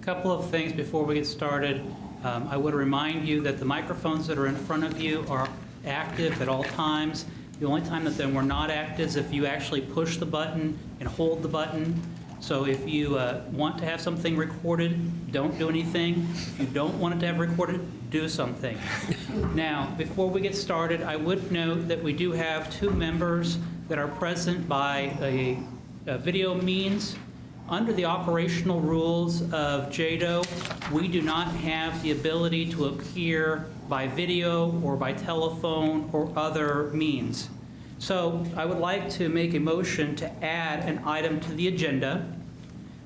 A couple of things before we get started. I would remind you that the microphones that are in front of you are active at all times. The only time that then we're not active is if you actually push the button and hold the button. So if you want to have something recorded, don't do anything. If you don't want it to have recorded, do something. Now, before we get started, I would note that we do have 2 members that are present by a video means. Under the operational rules of JEDO, we do not have the ability to appear by video or by telephone or other means. So I would like to make a motion to add an item to the agenda.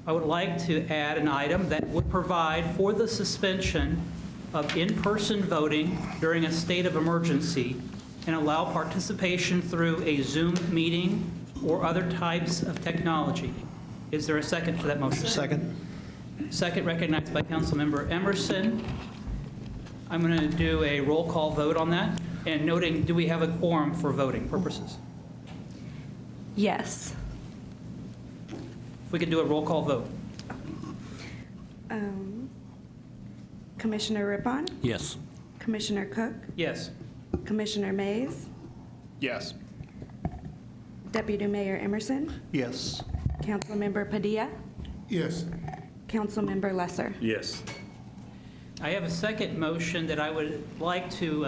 I would like to add an item that would provide for the suspension of in-person voting during a state of emergency and allow participation through a Zoom meeting or other types of technology. Is there a second for that motion? Second. Second recognized by Councilmember Emerson. I'm going to do a roll call vote on that, and noting, do we have a quorum for voting purposes? Yes. If we could do a roll call vote. Commissioner Rippon, Yes. Commissioner Cook, Yes. Commissioner Mays, Yes. Deputy Mayor Emerson, Yes. Councilmember Padilla, Yes. Councilmember Lesser. Yes. I have a second motion that I would like to,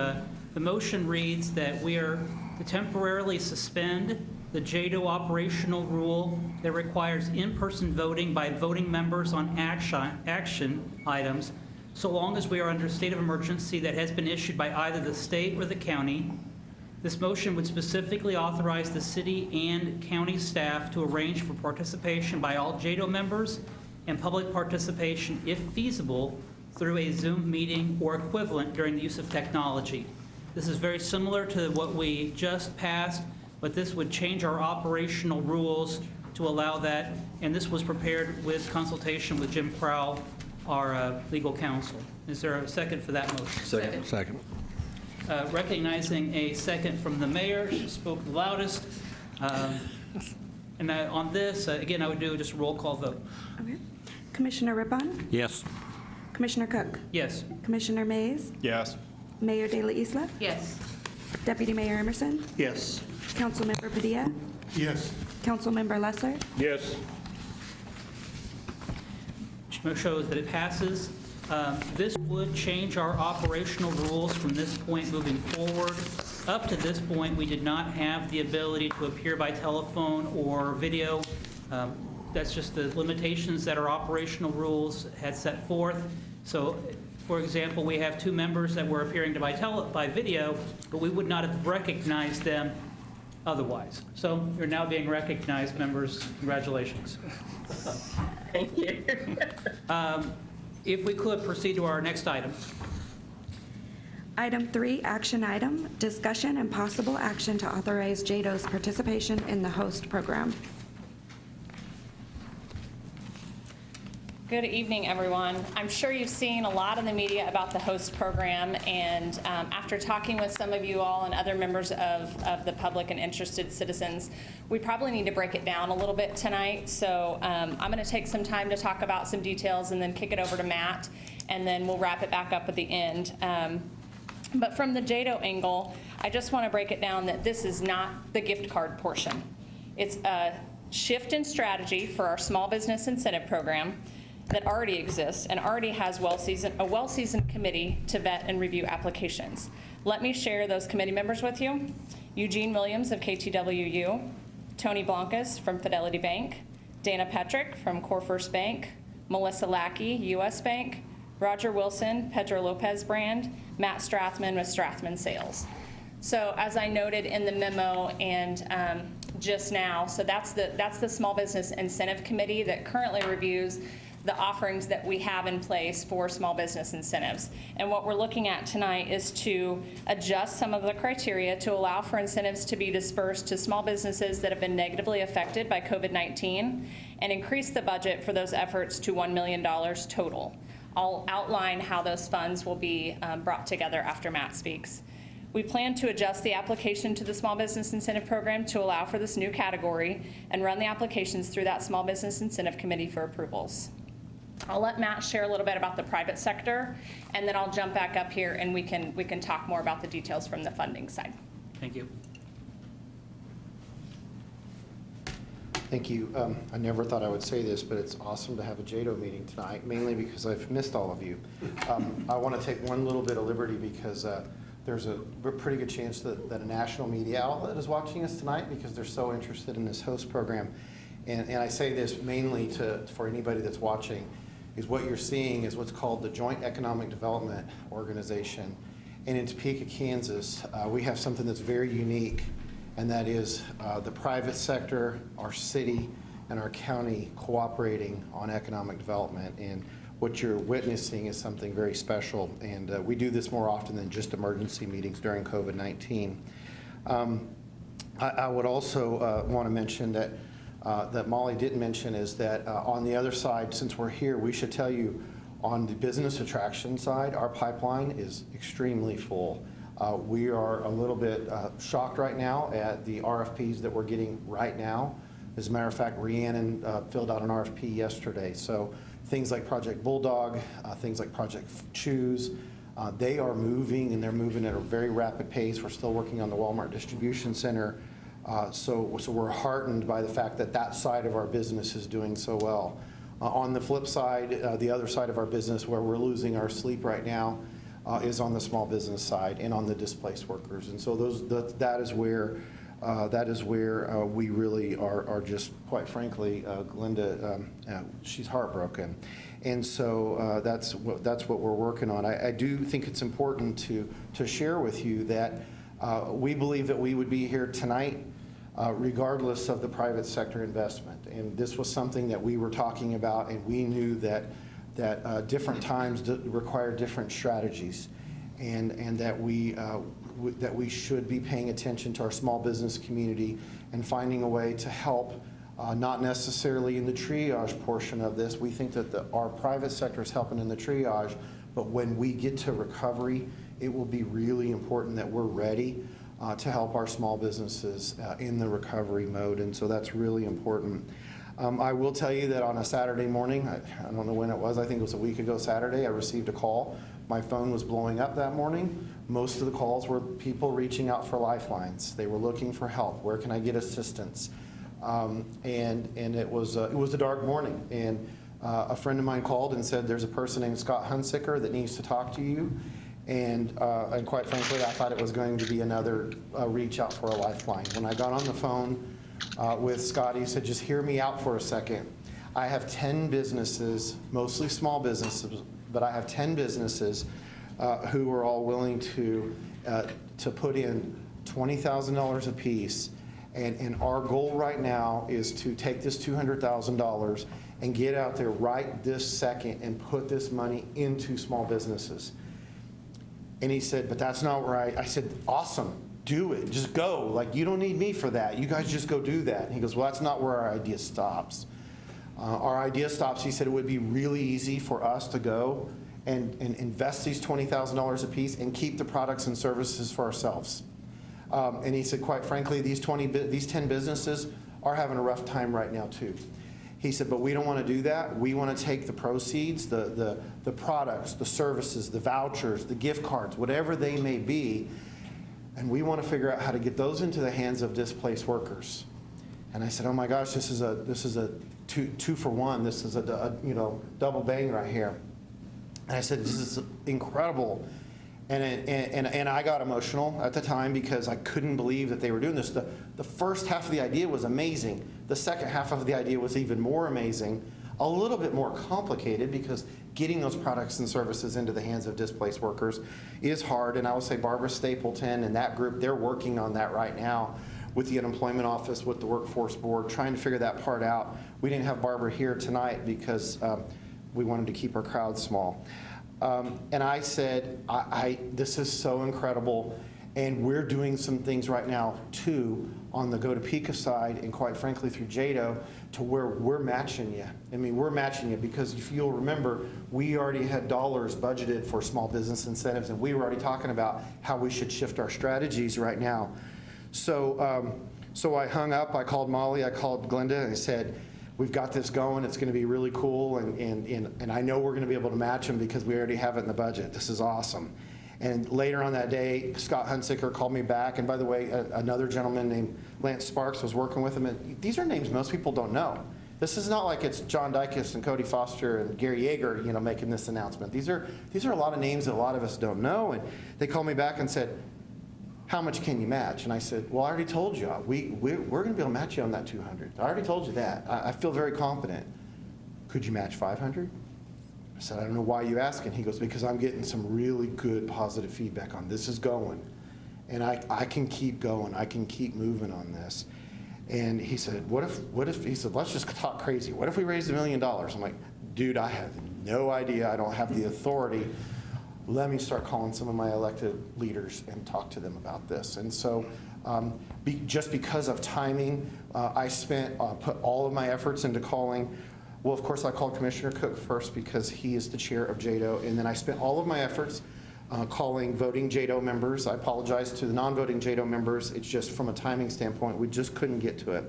the motion reads that we are to temporarily suspend the JEDO operational rule that requires in-person voting by voting members on action items, so long as we are under a state of emergency that has been issued by either the state or the county. This motion would specifically authorize the city and county staff to arrange for participation by all JEDO members and public participation, if feasible, through a Zoom meeting or equivalent during the use of technology. This is very similar to what we just passed, but this would change our operational rules to allow that, and this was prepared with consultation with Jim Crowell, our legal counsel. Is there a second for that motion? Second. Recognizing a second from the mayor, she spoke the loudest. And on this, again, I would do just a roll call vote. Okay. Commissioner Rippon, Yes. Commissioner Cook, Yes. Commissioner Mays, Yes. Mayor De La Isla, Yes. Deputy Mayor Emerson, Yes. Councilmember Padilla, Yes. Councilmember Lesser. Yes. Shows that it passes. This would change our operational rules from this point moving forward. Up to this point, we did not have the ability to appear by telephone or video. That's just the limitations that our operational rules had set forth. So, for example, we have 2 members that were appearing by video, but we would not have recognized them otherwise. So you're now being recognized, members. Congratulations. Thank you. If we could proceed to our next item. Item 3, action item, discussion and possible action to authorize JEDO's participation in the HOST program. Good evening, everyone. I'm sure you've seen a lot in the media about the HOST program, and after talking with some of you all and other members of the public and interested citizens, we probably need to break it down a little bit tonight. So I'm going to take some time to talk about some details and then kick it over to Matt, and then we'll wrap it back up at the end. But from the JEDO angle, I just want to break it down that this is not the gift card portion. It's a shift in strategy for our small business incentive program that already exists and already has a well-seasoned committee to vet and review applications. Let me share those committee members with you. Eugene Williams of KTWU, Tony Blancas from Fidelity Bank, Dana Petrick from Core First Bank, Melissa Lackey, US Bank, Roger Wilson, Pedro Lopez brand, Matt Strathman with Strathman Sales. So as I noted in the memo and just now, so that's the Small Business Incentive Committee that currently reviews the offerings that we have in place for small business incentives. And what we're looking at tonight is to adjust some of the criteria to allow for incentives to be dispersed to small businesses that have been negatively affected by COVID-19 and increase the budget for those efforts to $1 million total. I'll outline how those funds will be brought together after Matt speaks. We plan to adjust the application to the Small Business Incentive Program to allow for this new category and run the applications through that Small Business Incentive Committee for approvals. I'll let Matt share a little bit about the private sector, and then I'll jump back up here and we can talk more about the details from the funding side. Thank you. Thank you. I never thought I would say this, but it's awesome to have a JEDO meeting tonight, mainly because I've missed all of you. I want to take one little bit of liberty because there's a pretty good chance that a national media outlet is watching us tonight because they're so interested in this host program. And I say this mainly for anybody that's watching, is what you're seeing is what's called the Joint Economic Development Organization. And in Topeka, Kansas, we have something that's very unique, and that is the private sector, our city, and our county cooperating on economic development. And what you're witnessing is something very special, and we do this more often than just emergency meetings during COVID-19. I would also want to mention that that Molly didn't mention is that on the other side, since we're here, we should tell you on the business attraction side, our pipeline is extremely full. We are a little bit shocked right now at the RFPs that we're getting right now. As a matter of fact, Rhiannon filled out an RFP yesterday. So things like Project Bulldog, things like Project Choose, they are moving, and they're moving at a very rapid pace. We're still working on the Walmart Distribution Center. So we're heartened by the fact that that side of our business is doing so well. On the flip side, the other side of our business where we're losing our sleep right now is on the small business side and on the displaced workers. And so that is where we really are just, quite frankly, Glenda, she's heartbroken. And so that's what we're working on. I do think it's important to share with you that we believe that we would be here tonight regardless of the private sector investment. And this was something that we were talking about, and we knew that different times require different strategies, and that we should be paying attention to our small business community and finding a way to help, not necessarily in the triage portion of this. We think that our private sector is helping in the triage, but when we get to recovery, it will be really important that we're ready to help our small businesses in the recovery mode, and so that's really important. I will tell you that on a Saturday morning, I don't know when it was, I think it was a week ago Saturday, I received a call. My phone was blowing up that morning. Most of the calls were people reaching out for lifelines. They were looking for help. Where can I get assistance? And it was a dark morning, and a friend of mine called and said there's a person named Scott Hunsicker that needs to talk to you. And quite frankly, I thought it was going to be another reach out for a lifeline. When I got on the phone with Scott, he said, just hear me out for a second. I have 10 businesses, mostly small businesses, but I have 10 businesses who are all willing to put in $20,000 apiece. And our goal right now is to take this $200,000 and get out there right this second and put this money into small businesses. And he said, but that's not right. I said, awesome, do it, just go. Like, you don't need me for that. You guys just go do that. And he goes, well, that's not where our idea stops. Our idea stops, he said, it would be really easy for us to go and invest these $20,000 a piece and keep the products and services for ourselves. And he said, quite frankly, these 10 businesses are having a rough time right now too. He said, but we don't want to do that. We want to take the proceeds, the products, the services, the vouchers, the gift cards, whatever they may be, and we want to figure out how to get those into the hands of displaced workers. And I said, oh my gosh, this is a two for one. This is a double bang right here. And I said, this is incredible. And I got emotional at the time because I couldn't believe that they were doing this. The first half of the idea was amazing. The second half of the idea was even more amazing, a little bit more complicated because getting those products and services into the hands of displaced workers is hard. And I would say Barbara Stapleton and that group, they're working on that right now with the Unemployment Office, with the Workforce Board, trying to figure that part out. We didn't have Barbara here tonight because we wanted to keep our crowd small. And I said, this is so incredible, and we're doing some things right now, too, on the Go Topeka side, and quite frankly through JEDO, to where we're matching you. I mean, we're matching you because if you'll remember, we already had dollars budgeted for small business incentives, and we were already talking about how we should shift our strategies right now. So I hung up, I called Molly, I called Glenda, and I said, we've got this going, it's going to be really cool, and I know we're going to be able to match them because we already have it in the budget. This is awesome. And later on that day, Scott Hunsicker called me back, and by the way, another gentleman named Lance Sparks was working with him, and these are names most people don't know. This is not like it's John Dykes and Cody Foster and Gary Yeager, making this announcement. These are a lot of names that a lot of us don't know, and they called me back and said, how much can you match? And I said, well, I already told you, we're going to be able to match you on that 200. I already told you that. I feel very confident. Could you match 500? I said, I don't know why you asking. He goes, because I'm getting some really good positive feedback on this is going. And I can keep going. I can keep moving on this. And he said, what if, he said, let's just talk crazy. What if we raised $1 million? I'm like, dude, I have no idea. I don't have the authority. Let me start calling some of my elected leaders and talk to them about this. And so just because of timing, I put all of my efforts into calling. Well, of course, I called Commissioner Cook first because he is the chair of JEDO, and then I spent all of my efforts calling voting JEDO members. I apologize to the non-voting JEDO members. It's just from a timing standpoint, we just couldn't get to it.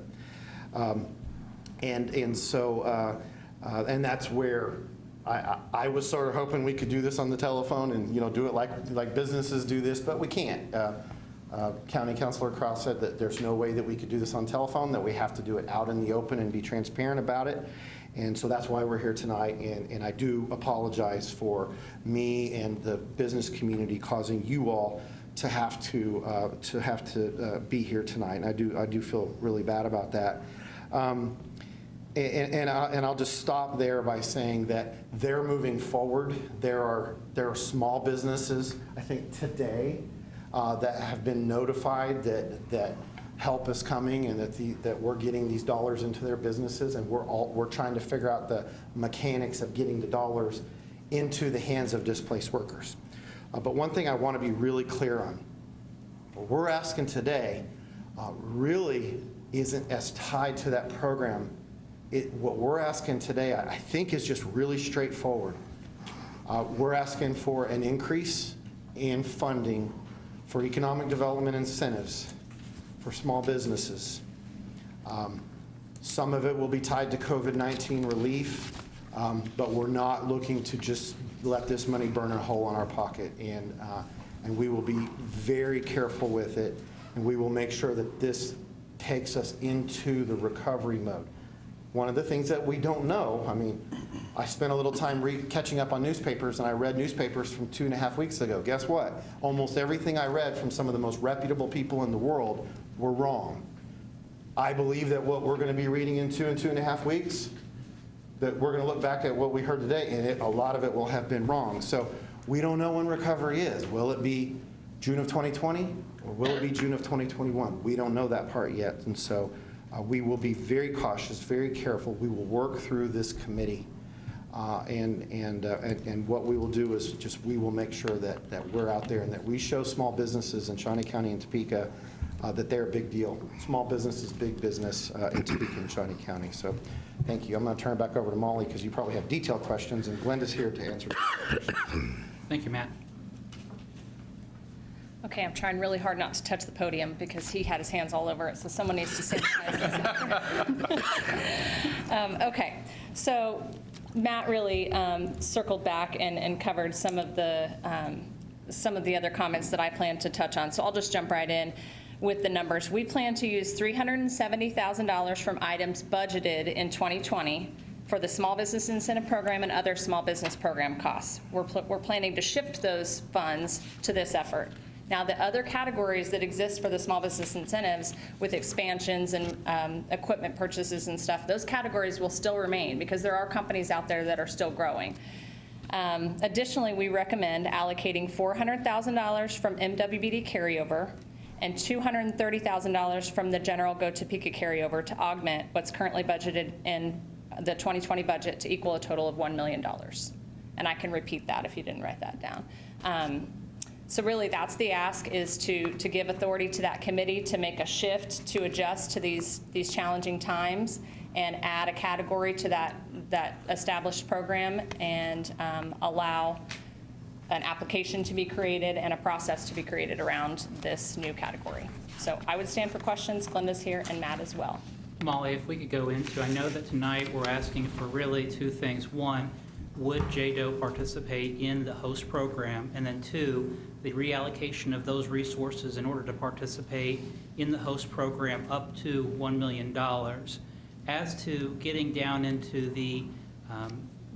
And that's where I was sort of hoping we could do this on the telephone and do it like businesses do this, but we can't. County Councilor Krause said that there's no way that we could do this on telephone, that we have to do it out in the open and be transparent about it. And so that's why we're here tonight, and I do apologize for me and the business community causing you all to have to be here tonight. And I do feel really bad about that. And I'll just stop there by saying that they're moving forward. There are small businesses, I think today, that have been notified that help is coming and that we're getting these dollars into their businesses, and we're trying to figure out the mechanics of getting the dollars into the hands of displaced workers. But one thing I want to be really clear on, what we're asking today really isn't as tied to that program. What we're asking today, I think, is just really straightforward. We're asking for an increase in funding for economic development incentives for small businesses. Some of it will be tied to COVID-19 relief, but we're not looking to just let this money burn a hole in our pocket. And we will be very careful with it, and we will make sure that this takes us into the recovery mode. One of the things that we don't know, I spent a little time catching up on newspapers, and I read newspapers from 2.5 weeks ago. Guess what? Almost everything I read from some of the most reputable people in the world were wrong. I believe that what we're going to be reading in 2.5 weeks, that we're going to look back at what we heard today, and a lot of it will have been wrong. So we don't know when recovery is. Will it be June of 2020, or will it be June of 2021? We don't know that part yet, and so we will be very cautious, very careful. We will work through this committee, and what we will do is we will make sure that we're out there and that we show small businesses in Shawnee County and Topeka that they're a big deal. Small business is big business in Topeka and Shawnee County. So thank you. I'm going to turn it back over to Molly because you probably have detailed questions, and Glenda's here to answer questions. Thank you, Matt. Okay, I'm trying really hard not to touch the podium because he had his hands all over it, so someone needs to sanitize this. Okay, so Matt really circled back and covered some of the other comments that I plan to touch on, so I'll just jump right in with the numbers. We plan to use $370,000 from items budgeted in 2020 for the Small Business Incentive Program and other small business program costs. We're planning to shift those funds to this effort. Now, the other categories that exist for the small business incentives with expansions and equipment purchases and stuff, those categories will still remain because there are companies out there that are still growing. Additionally, we recommend allocating $400,000 from MWBD carryover and $230,000 from the general Go Topeka carryover to augment what's currently budgeted in the 2020 budget to equal a total of $1 million. And I can repeat that if you didn't write that down. So really, that's the ask, is to give authority to that committee to make a shift to adjust to these challenging times and add a category to that established program and allow an application to be created and a process to be created around this new category. So I would stand for questions. Glenda's here and Matt as well. Molly, if we could go into, I know that tonight we're asking for really two things. One, would JEDO participate in the host program? And then two, the reallocation of those resources in order to participate in the host program up to $1 million. As to getting down into the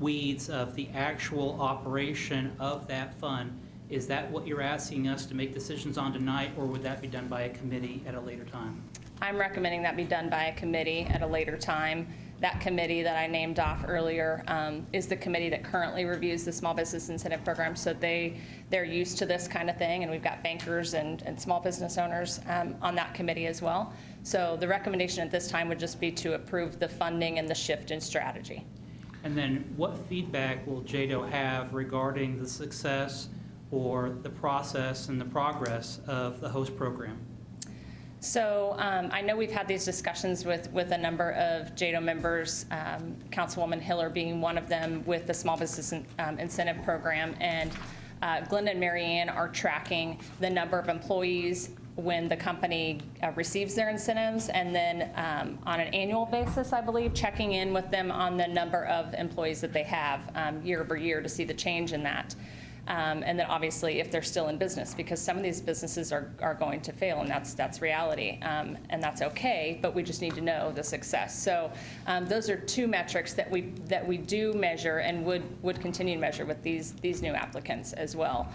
weeds of the actual operation of that fund, is that what you're asking us to make decisions on tonight, or would that be done by a committee at a later time? I'm recommending that be done by a committee at a later time. That committee that I named off earlier is the committee that currently reviews the Small Business Incentive Program, so they're used to this kind of thing, and we've got bankers and small business owners on that committee as well. So the recommendation at this time would just be to approve the funding and the shift in strategy. And then what feedback will JEDO have regarding the success or the process and the progress of the host program? So I know we've had these discussions with a number of JEDO members, Councilwoman Hiller being one of them, with the Small Business Incentive Program. And Glenda and Marianne are tracking the number of employees when the company receives their incentives, and then on an annual basis, I believe, checking in with them on the number of employees that they have year over year to see the change in that. And then obviously if they're still in business, because some of these businesses are going to fail, and that's reality, and that's okay, but we just need to know the success. So those are two metrics that we do measure and would continue to measure with these new applicants as well.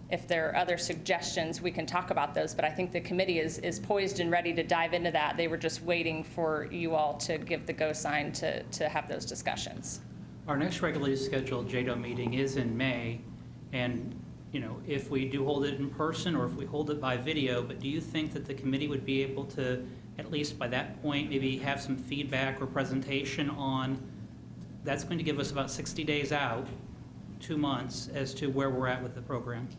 If there are other suggestions, we can talk about those, but I think the committee is poised and ready to dive into that. They were just waiting for you all to give the go sign to have those discussions. Our next regularly scheduled JEDO meeting is in May, and if we do hold it in person or if we hold it by video, but do you think that the committee would be able to, at least by that point, maybe have some feedback or presentation on, that's going to give us about 60 days out, 2 months, as to where we're at with the program?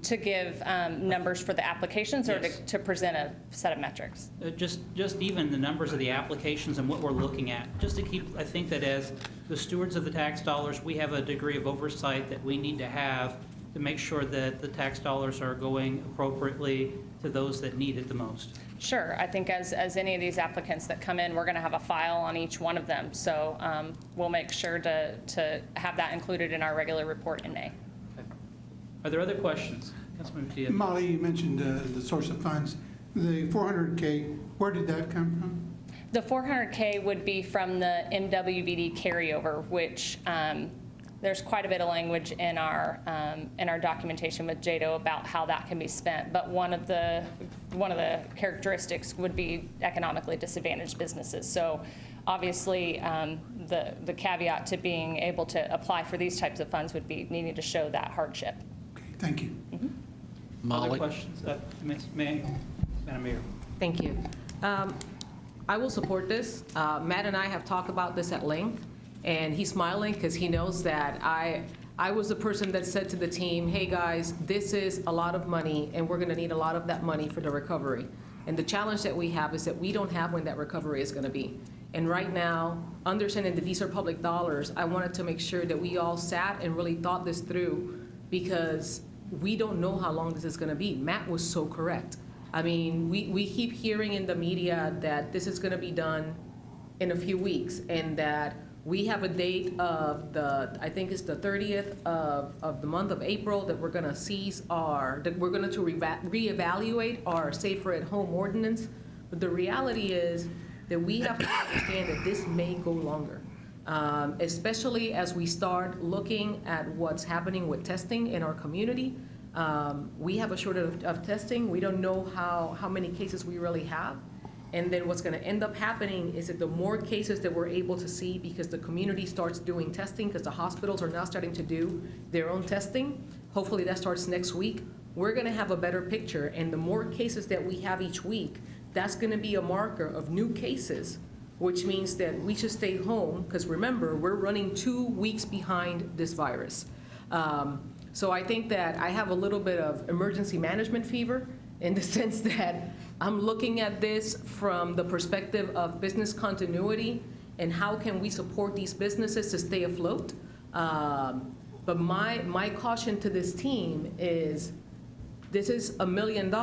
To give numbers for the applications, or Yes. to present a set of metrics? Just even the numbers of the applications and what we're looking at. Just to keep, I think that as the stewards of the tax dollars, we have a degree of oversight that we need to have to make sure that the tax dollars are going appropriately to those that need it the most. Sure. I think as any of these applicants that come in, we're going to have a file on each one of them. So we'll make sure to have that included in our regular report in May. Are there other questions? Councilman Diaz. Molly, you mentioned the source of funds. The 400K, where did that come from? The 400K would be from the MWBD carryover, which there's quite a bit of language in our documentation with JEDO about how that can be spent. But one of the characteristics would be economically disadvantaged businesses. So obviously, the caveat to being able to apply for these types of funds would be needing to show that hardship. Okay, thank you. Other questions? Madam Mayor. Thank you. I will support this. Matt and I have talked about this at length, and he's smiling because he knows that I was the person that said to the team, hey guys, this is a lot of money, and we're going to need a lot of that money for the recovery. And the challenge that we have is that we don't have when that recovery is going to be. And right now, understanding that these are public dollars, I wanted to make sure that we all sat and really thought this through, because we don't know how long this is going to be. Matt was so correct. I mean, we keep hearing in the media that this is going to be done in a few weeks, and that we have a date of I think it's the 30th of the month of April, that we're going to we're going to reevaluate our safer at home ordinance. But the reality is that we have to understand that this may go longer, especially as we start looking at what's happening with testing in our community. We have a shortage of testing. We don't know how many cases we really have. And then what's going to end up happening is that the more cases that we're able to see, because the community starts doing testing, because the hospitals are now starting to do their own testing, hopefully that starts next week, we're going to have a better picture. And the more cases that we have each week, that's going to be a marker of new cases, which means that we should stay home, because remember, we're running 2 weeks behind this virus. So I think that I have a little bit of emergency management fever, in the sense that I'm looking at this from the perspective of business continuity and how can we support these businesses to stay afloat. But my caution to this team is, this is $1 million.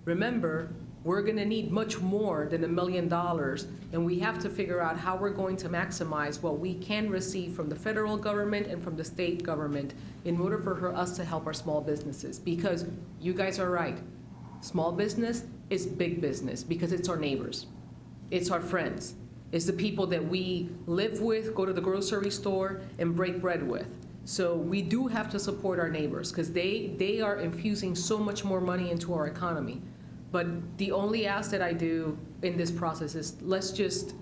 Remember, We're going to need much more than $1 million, and we have to figure out how we're going to maximize what we can receive from the federal government and from the state government in order for us to help our small businesses. Because you guys are right, small business is big business because it's our neighbors, it's our friends, it's the people that we live with, go to the grocery store, and break bread with. So we do have to support our neighbors because they are infusing so much more money into our economy. But the only ask that I do in this process is let's just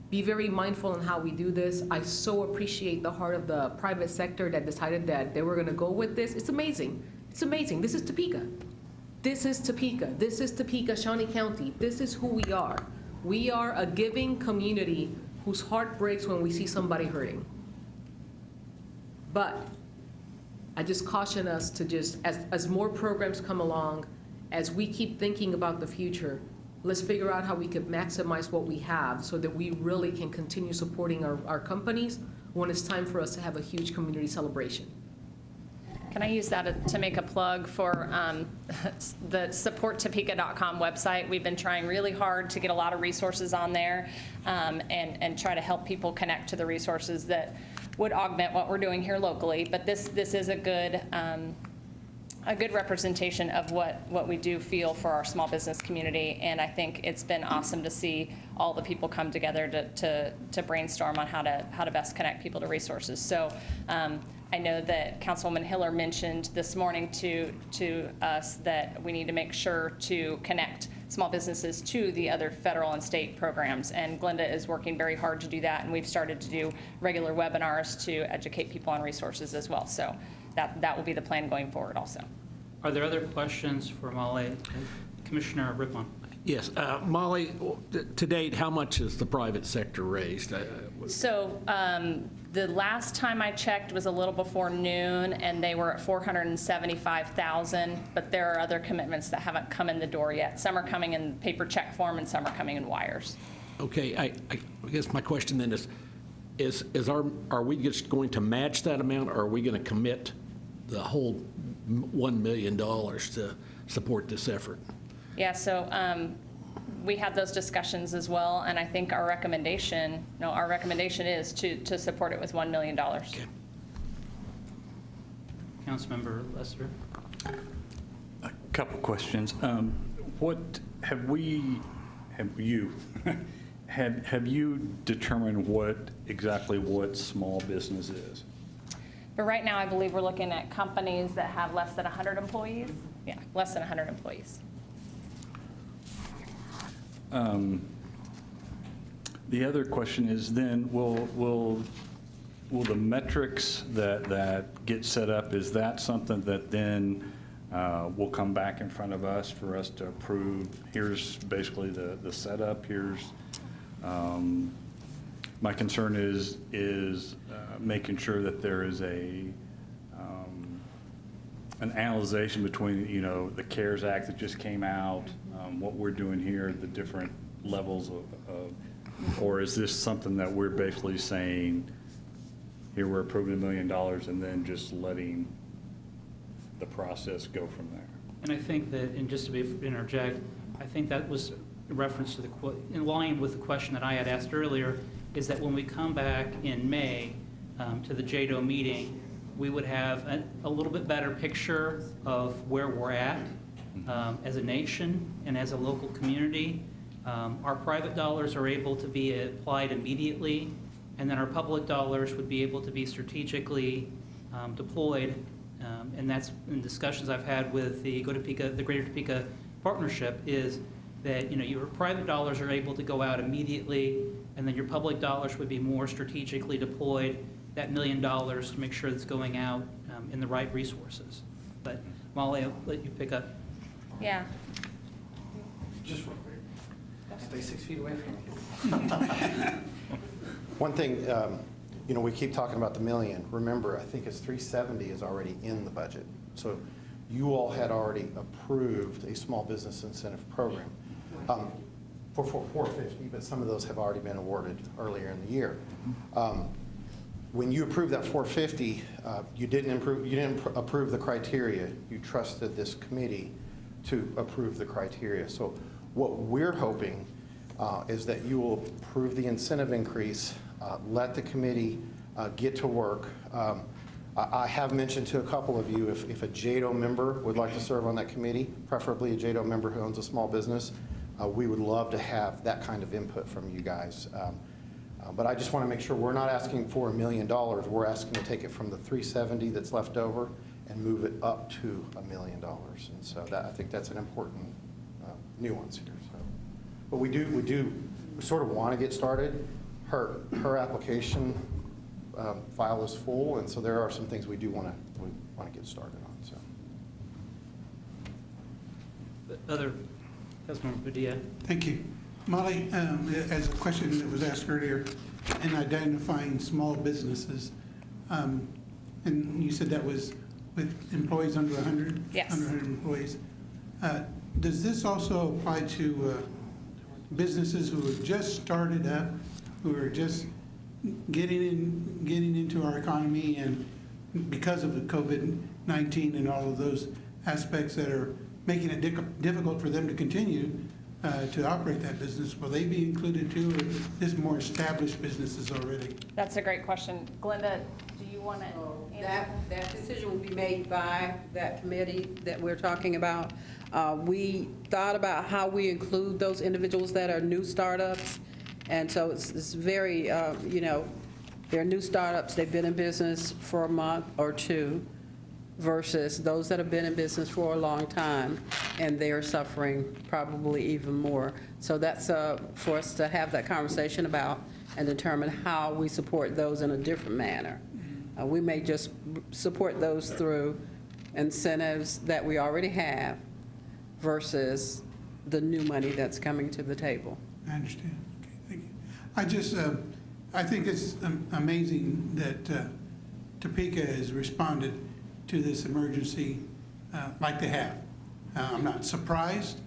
be very mindful in how we do this. I so appreciate the heart of the private sector that decided that they were going to go with this. It's amazing. It's amazing. This is Topeka. This is Topeka. This is Topeka, Shawnee County. This is who we are. We are a giving community whose heart breaks when we see somebody hurting. But I just caution us to just, as more programs come along, as we keep thinking about the future, let's figure out how we could maximize what we have so that we really can continue supporting our companies when it's time for us to have a huge community celebration. Can I use that to make a plug for the supporttopeka.com website? We've been trying really hard to get a lot of resources on there and try to help people connect to the resources that would augment what we're doing here locally. But this is a good representation of what we do feel for our small business community, and I think it's been awesome to see all the people come together to brainstorm on how to best connect people to resources. So I know that Councilwoman Hiller mentioned this morning to us that we need to make sure to connect small businesses to the other federal and state programs, and Glenda is working very hard to do that, and we've started to do regular webinars to educate people on resources as well. So that will be the plan going forward also. Are there other questions for Molly? Commissioner Rippon. Yes. Molly, to date, how much has the private sector raised? So the last time I checked was a little before noon, and they were at $475,000, but there are other commitments that haven't come in the door yet. Some are coming in paper check form and some are coming in wires. Okay. I guess my question then is are we just going to match that amount, or are we going to commit the whole $1 million to support this effort? Yeah, so we had those discussions as well, and I think our recommendation is to support it with $1 million. Okay. Councilmember Lester. A couple questions. What have you determined exactly what small business is? But right now, I believe we're looking at companies that have less than 100 employees. Yeah, less than 100 employees. The other question is then, will the metrics that get set up, is that something that then will come back in front of us for us to approve? Here's basically the setup. Here's my concern is making sure that there is an analyzation between the CARES Act that just came out, what we're doing here, the different levels of, or is this something that we're basically saying, here we're approving $1 million and then just letting the process go from there? And I think that, and just to interject, I think that was in reference to in line with the question that I had asked earlier, is that when we come back in May to the JEDO meeting, we would have a little bit better picture of where we're at as a nation and as a local community. Our private dollars are able to be applied immediately, and then our public dollars would be able to be strategically deployed. And that's in discussions I've had with the Greater Topeka Partnership, is that your private dollars are able to go out immediately, and then your public dollars would be more strategically deployed, that $1 million, to make sure it's going out in the right resources. But Molly, I'll let you pick up. Yeah. Just real quick. Stay 6 feet away from me. One thing, we keep talking about the million. Remember, I think it's 370 is already in the budget. So you all had already approved a small business incentive program for 450, but some of those have already been awarded earlier in the year. When you approved that 450, you didn't approve the criteria. You trusted this committee to approve the criteria. So What we're hoping is that you will approve the incentive increase, let the committee get to work. I have mentioned to a couple of you, if a JEDO member would like to serve on that committee, preferably a JEDO member who owns a small business, we would love to have that kind of input from you guys. But I just want to make sure we're not asking for $1 million. We're asking to take it from the 370 that's left over and move it up to $1 million. And so that, I think that's an important nuance here. So, but we sort of want to get started. Her application file is full, and so there are some things we want to get started on. So, Other, Councilmember Padilla? Thank you. Molly, as a question that was asked earlier, in identifying small businesses, and you said that was with employees under 100? Yes. Under 100 employees. Does this also apply to businesses who have just started up, who are just getting into our economy, and because of the COVID-19 and all of those aspects that are making it difficult for them to continue to operate that business, will they be included too, or is more established businesses already? That's a great question. Glenda, do you want to answer? That decision will be made by that committee that we're talking about. We thought about how we include those individuals that are new startups. And so it's very, they're new startups, they've been in business for a month or two, versus those that have been in business for a long time, and they're suffering probably even more. So that's for us to have that conversation about and determine how we support those in a different manner. We may just support those through incentives that we already have versus the new money that's coming to the table. I understand. Okay, thank you. I just, I think it's amazing that Topeka has responded to this emergency like they have. I'm not surprised,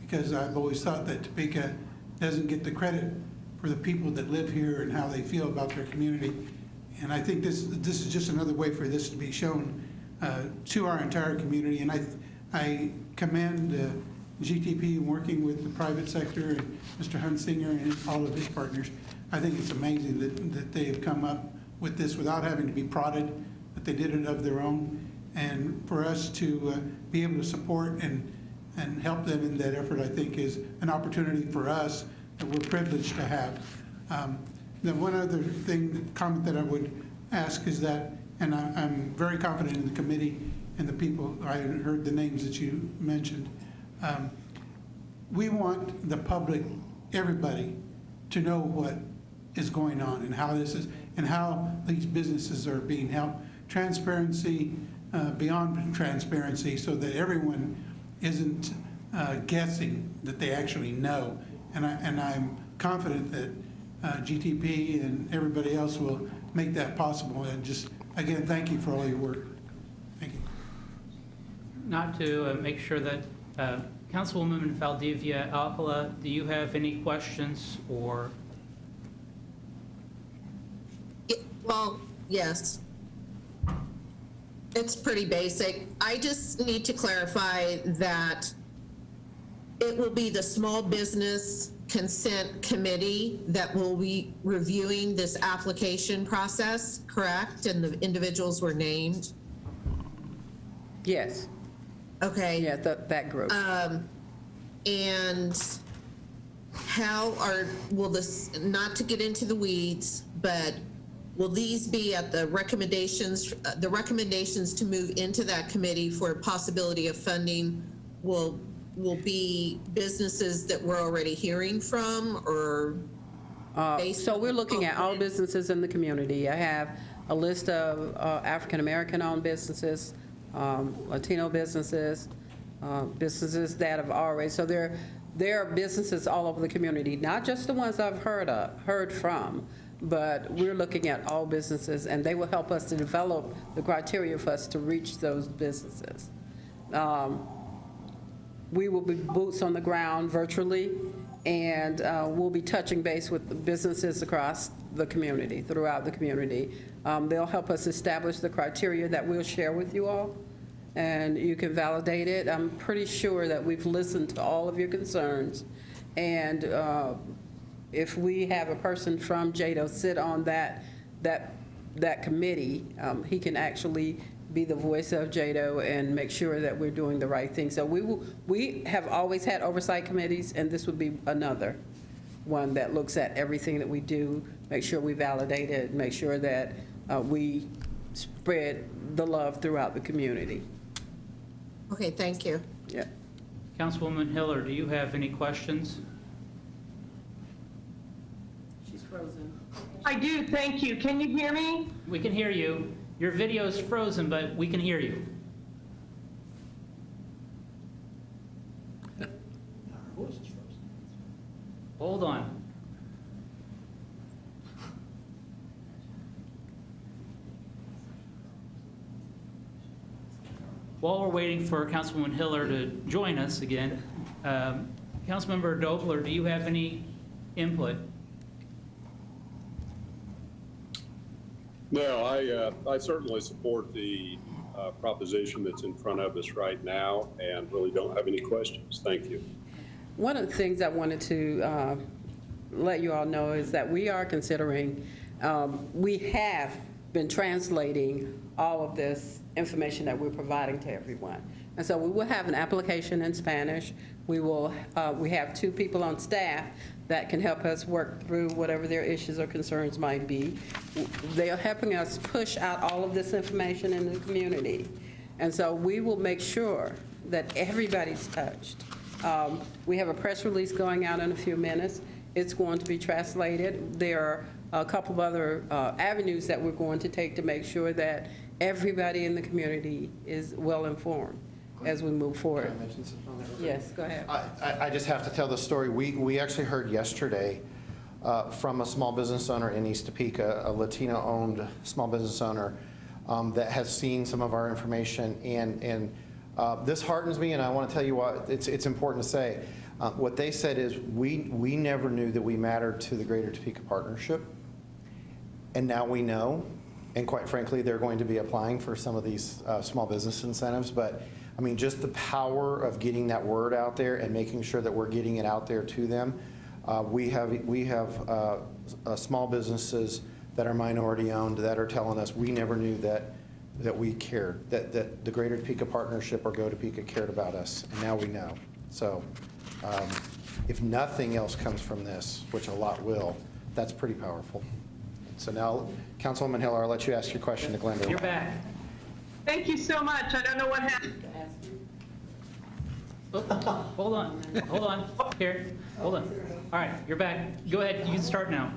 because I've always thought that Topeka doesn't get the credit for the people that live here and how they feel about their community. And I think this is just another way for this to be shown to our entire community. And I commend GTP working with the private sector and Mr. Hunsinger and all of his partners. I think it's amazing that they have come up with this without having to be prodded, but they did it of their own. And for us to be able to support and help them in that effort, I think is an opportunity for us that we're privileged to have. The one other comment that I would ask is that, and I'm very confident in the committee and the people, I heard the names that you mentioned. We want the public, everybody, to know what is going on and how this is, and how these businesses are being helped. Transparency, beyond transparency, so that everyone isn't guessing, that they actually know. And I'm confident that GTP and everybody else will make that possible. And just, again, thank you for all your work. Thank you. Not to make sure that, Councilwoman Valdivia Alcala, do you have any questions or? Well, yes. It's pretty basic. I just need to clarify that it will be the Small Business Consent Committee that will be reviewing this application process, correct? And the individuals were named? Yes. Okay. Yeah, that group. And how will this, not to get into the weeds, but will these be at the recommendations to move into that committee for a possibility of funding will be businesses that we're already hearing from, or? So we're looking at all businesses in the community. I have a list of African-American owned businesses, Latino businesses, businesses that have already, so there are businesses all over the community, not just the ones I've heard from, but we're looking at all businesses, and they will help us to develop the criteria for us to reach those businesses. We will be boots on the ground virtually, and we'll be touching base with the businesses across the community, throughout the community. They'll help us establish the criteria that we'll share with you all, and you can validate it. I'm pretty sure that we've listened to all of your concerns, and if we have a person from JEDO sit on that committee, he can actually be the voice of JEDO and make sure that we're doing the right thing. So we have always had oversight committees, and this would be another one that looks at everything that we do, make sure we validate it, make sure that we spread the love throughout the community. Okay, thank you. Yeah. Councilwoman Hiller, do you have any questions? She's frozen. I do, thank you. Can you hear me? We can hear you. Your video is frozen, but we can hear you. Hold on. While we're waiting for Councilwoman Hiller to join us again, Councilmember Dobler, do you have any input? No, I certainly support the proposition that's in front of us right now and really don't have any questions. Thank you. One of the things I wanted to let you all know is that we are considering, we have been translating all of this information that we're providing to everyone. And so we will have an application in Spanish. We have 2 people on staff that can help us work through whatever their issues or concerns might be. They are helping us push out all of this information in the community. And so we will make sure that everybody's touched. We have a press release going out in a few minutes. It's going to be translated. There are a couple of other avenues that we're going to take to make sure that everybody in the community is well informed as we move forward. Can I mention something on that real quick? Yes, go ahead. I just have to tell the story. We actually heard yesterday from a small business owner in East Topeka, a Latino-owned small business owner that has seen some of our information, and this heartens me, and I want to tell you why it's important to say. What they said is, we never knew that we mattered to the Greater Topeka Partnership, and now we know, and quite frankly, they're going to be applying for some of these small business incentives, but I mean, just the power of getting that word out there and making sure that we're getting it out there to them. We have small businesses that are minority owned that are telling us we never knew that we cared, that the Greater Topeka Partnership or Go Topeka cared about us, and now we know. So if nothing else comes from this, which a lot will, that's pretty powerful. So now, Councilwoman Hiller, I'll let you ask your question to Glenda. You're back. Thank you so much. I don't know what happened. Oh, hold on. Here, hold on. All right, you're back. Go ahead, you can start now.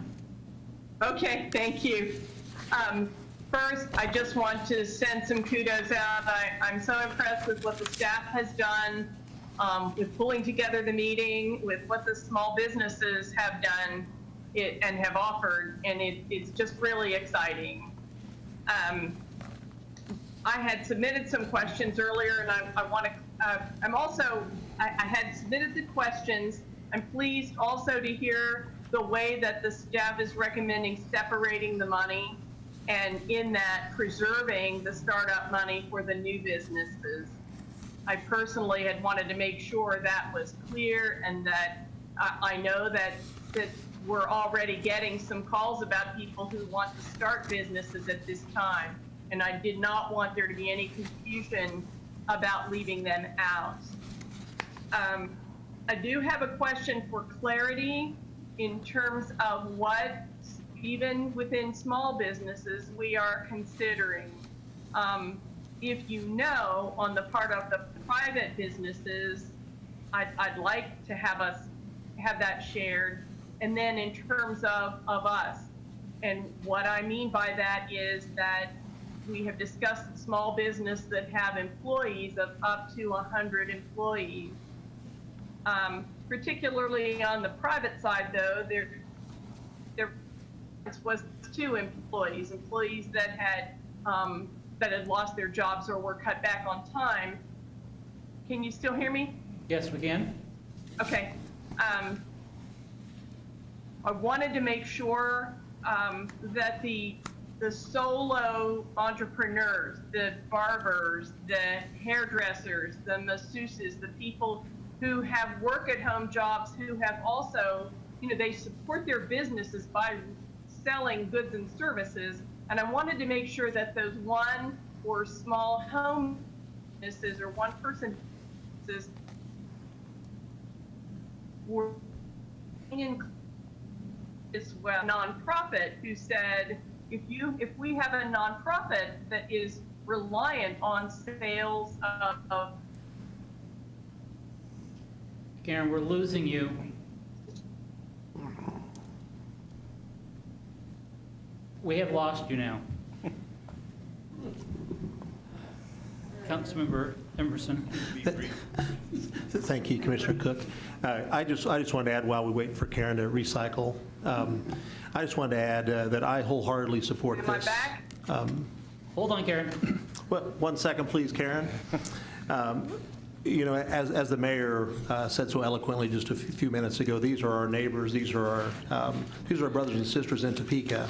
Okay, thank you. First, I just want to send some kudos out. I'm so impressed with what the staff has done with pulling together the meeting, with what the small businesses have done and have offered, and it's just really exciting. I had submitted some questions earlier, and I want to, I had submitted the questions. I'm pleased also to hear the way that the staff is recommending separating the money, and in that preserving the startup money for the new businesses. I personally had wanted to make sure that was clear, and that I know that we're already getting some calls about people who want to start businesses at this time. And I did not want there to be any confusion about leaving them out. I do have a question for clarity in terms of what, even within small businesses, we are considering. If you know, on the part of the private businesses, I'd like to have us have that shared. And then in terms of us, and what I mean by that is that we have discussed small business that have employees of up to 100 employees. Particularly on the private side, though, there was 2 employees that had lost their jobs or were cut back on time. Can you still hear me? Yes, we can. Okay. I wanted to make sure that the the solo entrepreneurs, the barbers, the hairdressers, the masseuses, the people who have work at home jobs, who have also, they support their businesses by selling goods and services. And I wanted to make sure that those one or small home businesses or one person businesses were in as well. Nonprofit who said, if we have a nonprofit that is reliant on sales of Karen, we're losing you. We have lost you now. Councilmember Emerson. Thank you, Commissioner Cook. I just wanted to add, while we wait for Karen to recycle, I just wanted to add that I wholeheartedly support Am I this. back? Hold on, Karen. Well, 1 second, please, Karen. As the mayor said so eloquently just a few minutes ago, these are our neighbors. These are our brothers and sisters in Topeka.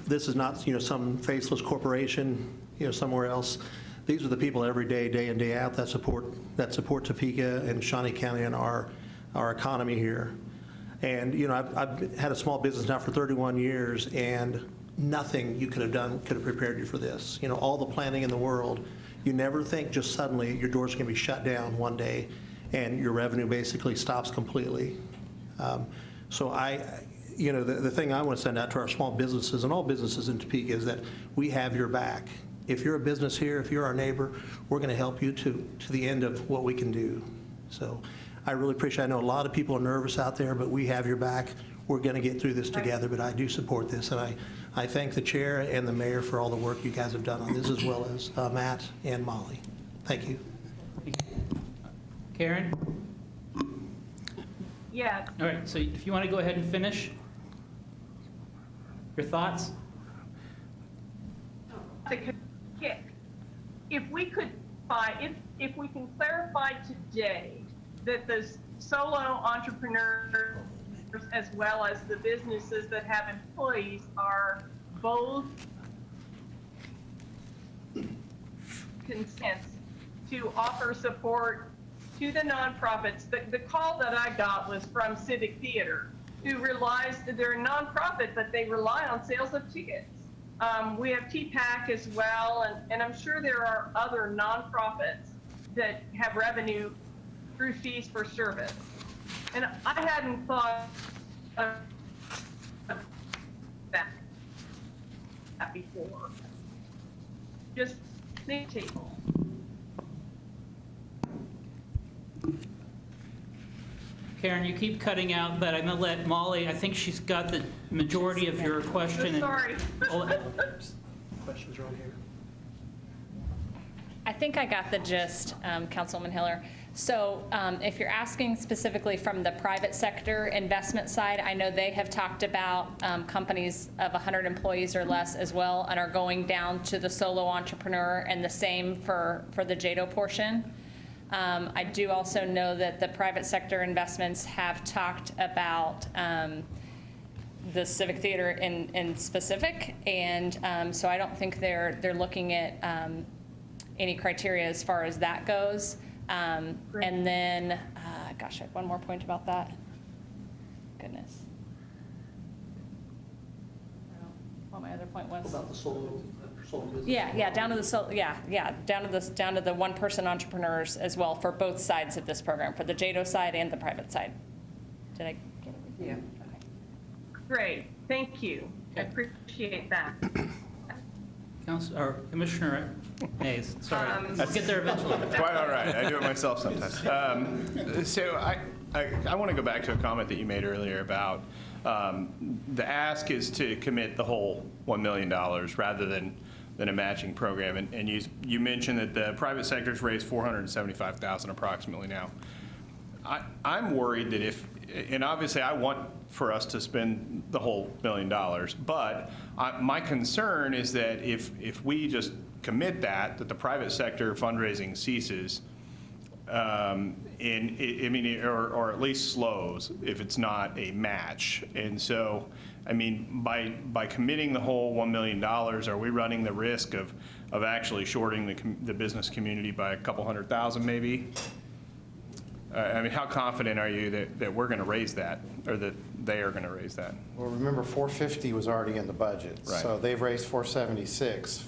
This is not some faceless corporation somewhere else. These are the people every day, day in, day out, that support Topeka and Shawnee County and our economy here. And I've had a small business now for 31 years, and nothing you could have done could have prepared you for this. All the planning in the world. You never think just suddenly your doors can be shut down one day and your revenue basically stops completely. So the thing I want to send out to our small businesses and all businesses in Topeka is that we have your back. If you're a business here, if you're our neighbor, we're going to help you to the end of what we can do. So I really appreciate it. I know a lot of people are nervous out there, but we have your back. We're going to get through this together, but I do support this, and I thank the chair and the mayor for all the work you guys have done on this, as well as Matt and Molly. Thank you. Karen? yeah. All right, so if you want to go ahead and finish your thoughts? If we could if we can clarify today that the solo entrepreneurs as well as the businesses that have employees are both consent to offer support to the nonprofits. The call that I got was from Civic Theater, who realized that they're a nonprofit, but they rely on sales of tickets. We have TPAC as well, and I'm sure there are other nonprofits that have revenue through fees for service. And I hadn't thought of that before. Just think table. Karen, you keep cutting out, but I'm going to let Molly, I think she's got the majority of your question. Sorry. Questions are on here. I think I got the gist, Councilwoman Hiller. So if you're asking specifically from the private sector investment side, I know they have talked about companies of 100 employees or less as well, and are going down to the solo entrepreneur, and the same for the JEDO portion. I do also know that the private sector investments have talked about the Civic Theater in specific, and so I don't think they're looking at any criteria as far as that goes. And then, gosh, I have one more point about that. Goodness. I don't know what my other point was. About the solo business. Yeah, down to the down to the one-person entrepreneurs as well for both sides of this program, for the JEDO side and the private side. Did I get everything? Yeah. Okay. Great, thank you. I appreciate that. Commissioner Hayes, sorry. We'll get there eventually. Quite all right. I do it myself sometimes. So I want to go back to a comment that you made earlier about the ask is to commit the whole $1 million rather than a matching program. And you mentioned that the private sector's raised $475,000 approximately now. I'm worried that and obviously I want for us to spend the whole $1 million, but my concern is that if we just commit that the private sector fundraising ceases, or at least slows if it's not a match. And so I mean, by committing the whole $1 million, are we running the risk of actually shorting the business community by a couple $100,000 maybe? I mean, how confident are you that we're going to raise that, or that they are going to raise that? Well, remember, 450 was already in the budget. Right. So they've raised 476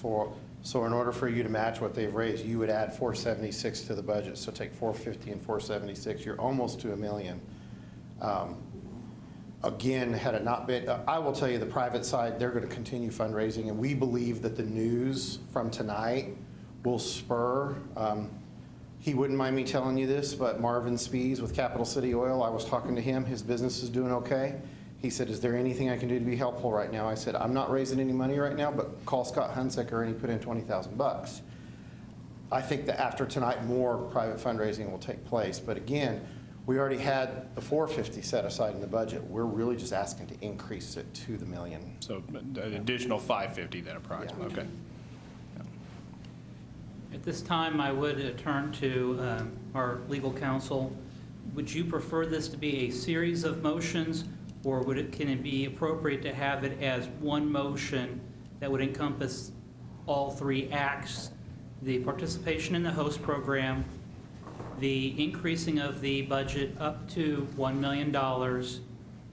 so in order for you to match what they've raised, you would add 476 to the budget. So take 450 and 476, you're almost to $1 million. Again, had it not been, I will tell you, the private side, they're going to continue fundraising, and we believe that the news from tonight will spur, he wouldn't mind me telling you this, but Marvin Spees with Capital City Oil, I was talking to him, his business is doing okay. He said, is there anything I can do to be helpful right now? I said, I'm not raising any money right now, but call Scott Hunsaker and he put in 20,000 bucks. I think that after tonight, more private fundraising will take place. But again, we already had the 450 set aside in the budget. We're really just asking to increase it to the $1 million. So an additional 550 then approximately, okay. At this time, I would turn to our legal counsel. Would you prefer this to be a series of motions, or can it be appropriate to have it as one motion that would encompass all three acts: the participation in the host program, the increasing of the budget up to $1 million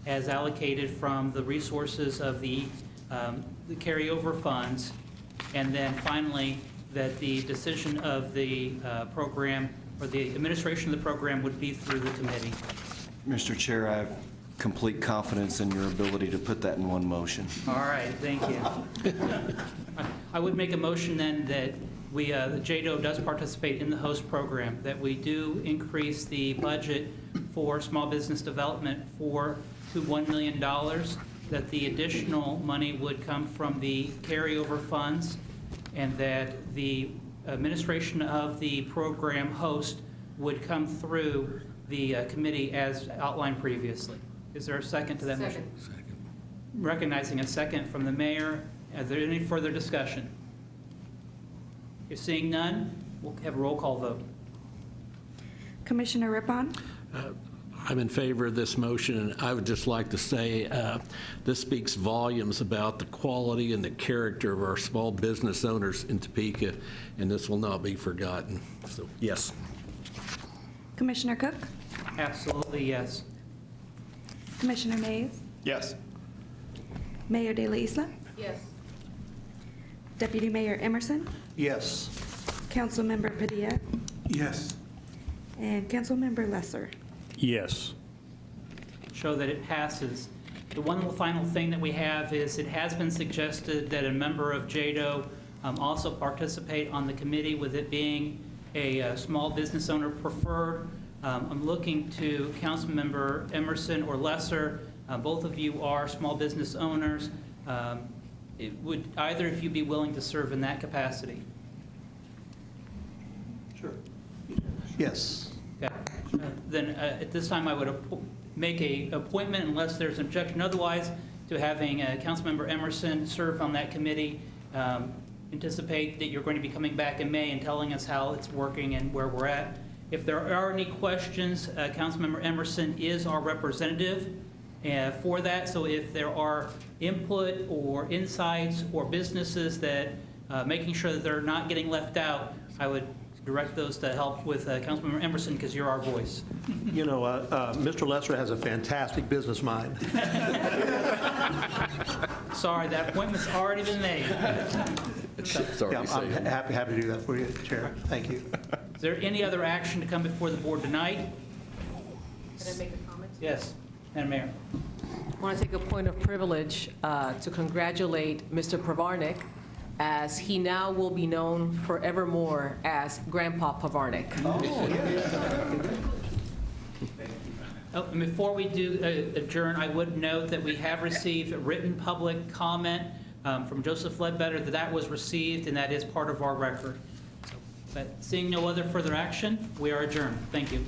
as allocated from the resources of the carryover funds, and then finally that the decision of the program, or the administration of the program, would be through the committee? Mr. Chair, I have complete confidence in your ability to put that in one motion. All right, thank you. I would make a motion then that the JEDO does participate in the host program, that we do increase the budget for small business development to $1 million, that the additional money would come from the carryover funds, and that the administration of the program host would come through the committee as outlined previously. Is there a second to that motion? Second. Recognizing a second from the mayor. Is there any further discussion? If seeing none, we'll have a roll call vote. Commissioner Rippon? I'm in favor of this motion, and I would just like to say this speaks volumes about the quality and the character of our small business owners in Topeka, and this will not be forgotten. So, yes. Commissioner Cook? Absolutely, yes. Commissioner Mays? Yes. Mayor De La Isla? Yes. Deputy Mayor Emerson? Yes. Councilmember Padilla? Yes. And Councilmember Lesser? Yes. Show that it passes. The one final thing that we have is it has been suggested that a member of JEDO also participate on the committee, with it being a small business owner preferred. I'm looking to Councilmember Emerson or Lesser. Both of you are small business owners. Would either of you be willing to serve in that capacity? Sure. Yes. Okay. Then at this time, I would make an appointment, unless there's an objection otherwise, to having Councilmember Emerson serve on that committee. Anticipate that you're going to be coming back in May and telling us how it's working and where we're at. If there are any questions, Councilmember Emerson is our representative for that. So if there are input or insights or businesses that making sure that they're not getting left out, I would direct those to help with Councilmember Emerson, because you're our voice. You know, Mr. Lesser has a fantastic business mind. Sorry, that appointment's already been made. Yeah, I'm happy to do that for you, Chair. Thank you. Is there any other action to come before the board tonight? Can I make a comment? Yes, Madam Mayor. I want to take a point of privilege to congratulate Mr. Pavarnik, as he now will be known forevermore as Grandpa Pavarnik. Oh, yeah. Oh, and before we do adjourn, I would note that we have received a written public comment from Joseph Ledbetter, that was received, and that is part of our record. So, but seeing no other further action, we are adjourned. Thank you.